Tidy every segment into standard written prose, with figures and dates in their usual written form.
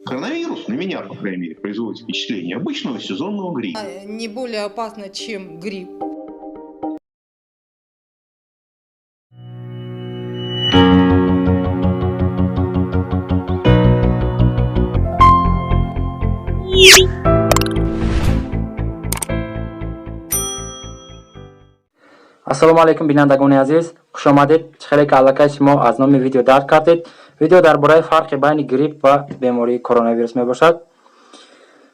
Коронавирус на меня, по крайней мере, производит впечатление обычного сезонного гриппа. Не более опасно, чем грипп. ассалому алайкум бинандагони азиз, хушомадед. Чехеле ки аллакай шумо аз номи видео дарк кардед. Видео дар бораи фарқи байни грипп ва бемории коронавирус мебошад.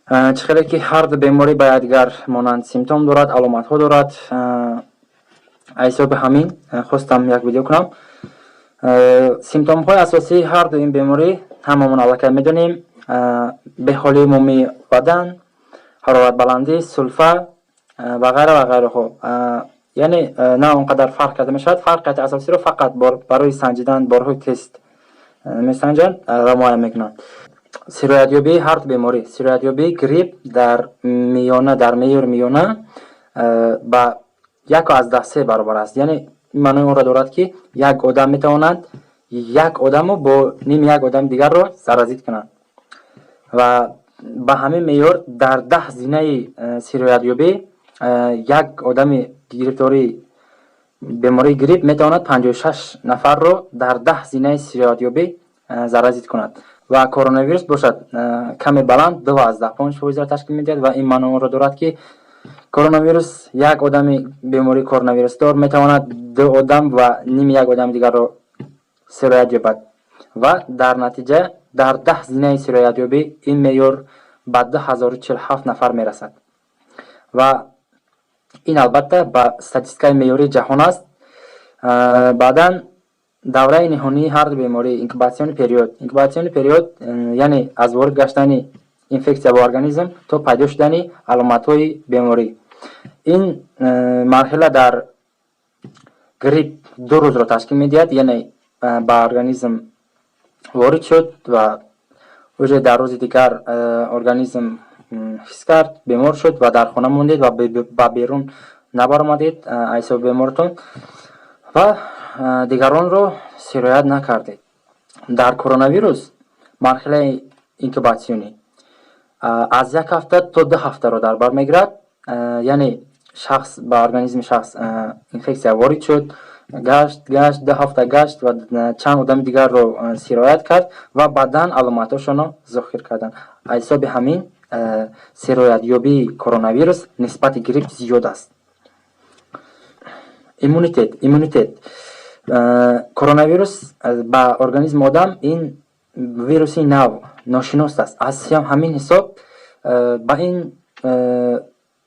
Чехеле ки ҳар ду беморӣ ба якдигар монанд симптом дорад, аломатҳо дорад. ҳисоби ҳамин хостам як видео кунам. Симптомҳои асосии ҳар ду ин беморӣ ҳамамон аллакай медонем. беҳолии умумии бадан, ҳароратбаландӣ, сулфа ва ғайраҳо. яъне на он қадар фарқ карда мешавад. фарқияти асосиро фақат барои санҷидан борҳои тест месанҷанд ва муайян мекунанд. сироятёбии ҳар ду беморӣ, сироятёбии грипп дар меёри миёна ба 1/10 баробар аст. яъне ин маънои онро дорад ки як одам метавонад як одамо бо ними як одами дигарро заразит кунад ва ба ҳамин меёр дар 10 зинаи сироятёбӣ як одами гирифтории бемории грипп метавонад 56 нафарро дар 10 зинаи сироятёбӣ заразит кунад ва коронавирус бошад каме баланд 2.5% ташкил медиҳад ва ин маънои онро дорад ки коронавирус як одами бемории коронавирусдор метавонад 2 одам ва ними як одами дигарро сироят ёбад ва дар натиҷа дар 10 зинаи сироятёбӣ ин меёр ба 2047 нафар мерасад ва ин албатта ба статистикаи меёрии ҷаҳон аст. баъдан давраи ниҳонии ҳар ду беморӣ, инкубатсиони период яъне аз ворид гаштани инфексия ба организм то пайдо шудани аломатҳои беморӣ. ин марҳила дар грипп 2 рӯзро ташкил медиҳад, яъне ба организм ворид шуд ва уже дар рӯзи дигар организм ҳис кард, бемор шуд ва дар хона мондед ва ба берун набаромадед айсоби беморитон ва дигаронро сироят накардед. дар коронавирус марҳилаи инкубатсионӣ аз 1 ҳафта то 2 ҳафтаро дар бар мегирад. яъне шахс ба организми шахс инфексия ворид шуд, гашт 2 ҳафта гашт ва чанд одами дигарро сироят кард ва баъдан аломатҳошонро зохир карданд. айсоби ҳамин сироятёбии коронавирус нисбати грипп зиёд аст. иммунитет коронавирус ба организми одам ин вируси нав ношинос аст. аз ҳамин ҳисоб ба ин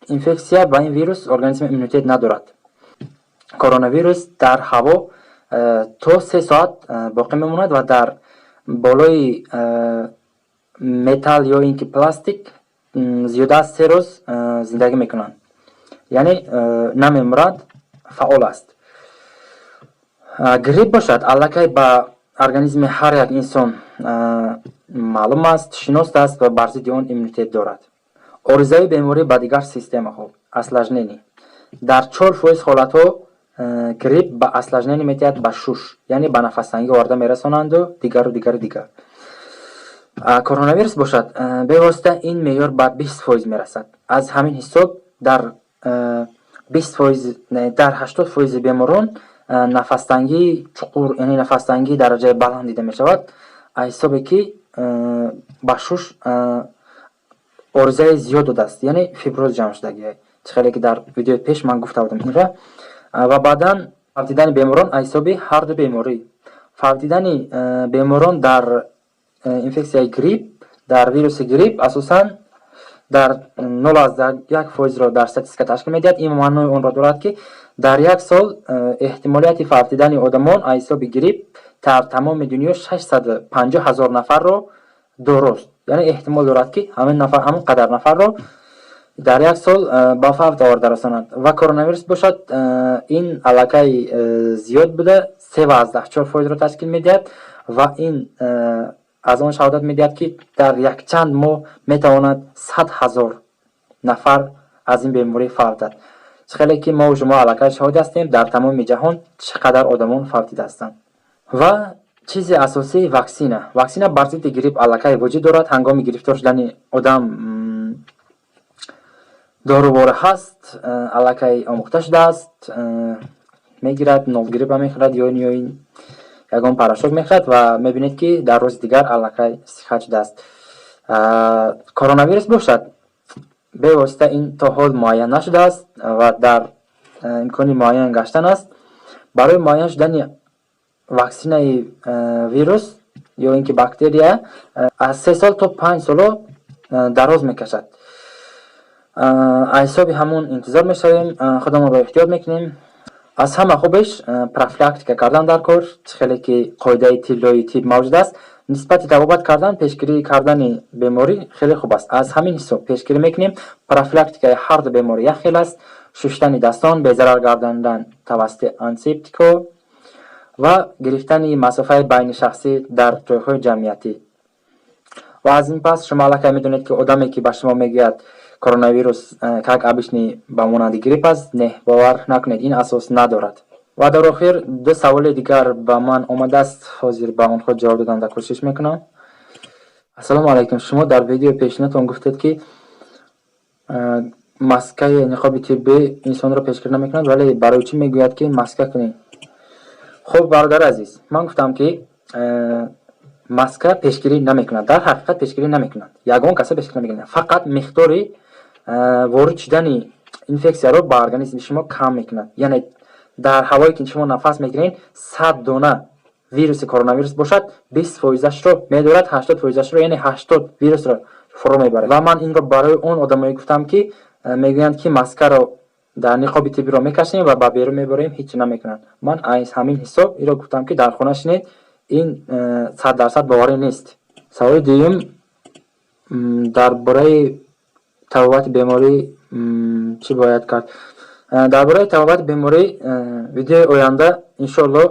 инфексия, ба ин вирус организм иммунитет надорад. коронавирус дар ҳаво то 3 соат боқӣ мемонад ва дар болои металл ё ин ки пластик зиёда аз 3 рӯз зиндагӣ мекунанд, яъне намемурад, фаъол аст. грипп бошад аллакай ба организми ҳар як инсон маълум аст, шинос аст ва бар зидди он иммунитет дорад. оризаи беморӣ ба дигар системаҳо, осложнение. дар 4% ҳолатҳо грипп ба осложнение метиҳад ба шуш, яъне ба нафастангӣ оварда мерасонанду дигару дигар. коронавирус бошад бевосита ин меёр ба 20% мерасад. аз ҳамин ҳисоб дар 80% беморон нафастангии чуқур, яъне нафастангии дараҷаи баланд дида мешавад, аз ҳисобе ки ба шуш оризаи зиёд додааст, яъне фиброз ҷамъшудагӣ, чехеле ки дар видеои пеш ман гуфта будам инро. ва баъдан фавтидани беморон аз ҳисоби ҳар ду беморӣ. фавтидани беморон дар инфексияи грипп, дар вируси грипп асосан дар 0.1%ро дар статистика ташкил медиҳад. ин маънои онро дорад ки дар як сол эҳтимолияти фавтидани одамон аз ҳисоби грипп дар тамоми дунё 650,000 нафарро дорост. яъне эҳтимол дорад ки ҳамин қадар нафарро дар як сол ба фавт оварда расонанд. ва коронавирус бошад ин аллакай зиёд буда 3.4%ро ташкил медиҳад ва ин аз он шаҳодат медиҳад ки дар якчанд моҳ метавонад 100,000 нафар аз ин беморӣ фавтад. чехеле ки мо шумо аллакай шоҳид ҳастем дар тамоми ҷаҳон чӣ қадар одамон фавтида ҳастанд. ва چیز اساسی واکسینه. واکسینه بر ضد گریپ علکه وجود دارد. هنگام گرفتار شدن آدم داروبار هست، علکه آموخته شده است، میگیرد، نول گریپ هم میخورد یا این یگان پراشوک میخورد و میبینید که در روز دیگر علکه صحت شده است. کرونا ویروس باشد به واسطه این تا حال معاین نشده است و در امکانی معاین گشتن است. برای معاین شدن واکسین ویروس یا اینکه باکتریه از 3 سال تا 5 سال دراز میکشد. حسابی همون انتظار میشویم، خودمون رو احتیاط میکنیم. از همه خوبش پروفیلاکتیک کردن در کار، خیلی که قاعده طلایی طب موجود است. نسبت تبابت کردن، پیشگیری کردن بیماری خیلی خوب است. از همین حساب پیشگیری میکنیم. پروفیلاکتیک هر دو بیماری یک خیلی است. شستن دستان، به ضرر گرداندن توسط آنتیسپتیکو و گرفتن مسافه بین شخصی در جایهای جمعیتی. و از این پس شما الان میدونید که آدمی که به شما میگوید کرونا ویروس یک ابیشنی به مانند گریپ است، نه، باور نکنید، این اساس ندارد. و در آخر دو سوال دیگر به من آمده است، حاضر به آنها جواب دادن در کوشش میکنم. السلام علیکم. شما در ویدیو پیشینتون گفتید که ماسک نقاب طبی انسان را پیشگیری نمیکند، ولی برای چی میگوید که ماسک کنید؟ خب برادر عزیز، من گفتم که ماسک پیشگیری نمیکند. در حقیقت پیشگیری نمیکند. یگان کسی پیشگیری نمیکنه. فقط مقدار وارد شدن انفکسیا رو به ارگانیسم شما کم میکند. یعنی در هوایی که شما نفس میگیرین 100 دانه ویروس کرونا ویروس باشد، 20% رو میدارد، 80% رو، یعنی 80 ویروس رو فرو میبره. و من این رو برای اون آدمایی گفتم که میگویند که ماسک رو در نقاب طبی رو میکشیم و با بیرون میبریم، هیچ نمیکنند. من از همین حساب این رو گفتم که در خانه شنید این 100% باوری نیست. سوال دوم درباره تبابت بیماری چی باید کرد؟ درباره تبابت بیماری ویدیو آینده انشالله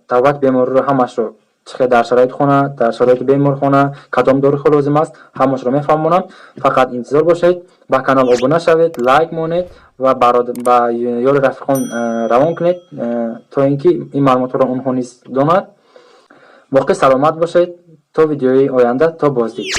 تبابت بیماری رو همش رو چه در شرایط خونه، در شرایط بیمار خونه، کدام دارو لازم است، همش رو میفهمونم. فقط انتظار باشید، با کانال ابونه شوید، لایک مونید و با یار رفیقان روان کنید تا اینکه این معلومات رو اونها نیز داند. باقی سلامت باشید تا ویدیوی آینده، تا بازدید.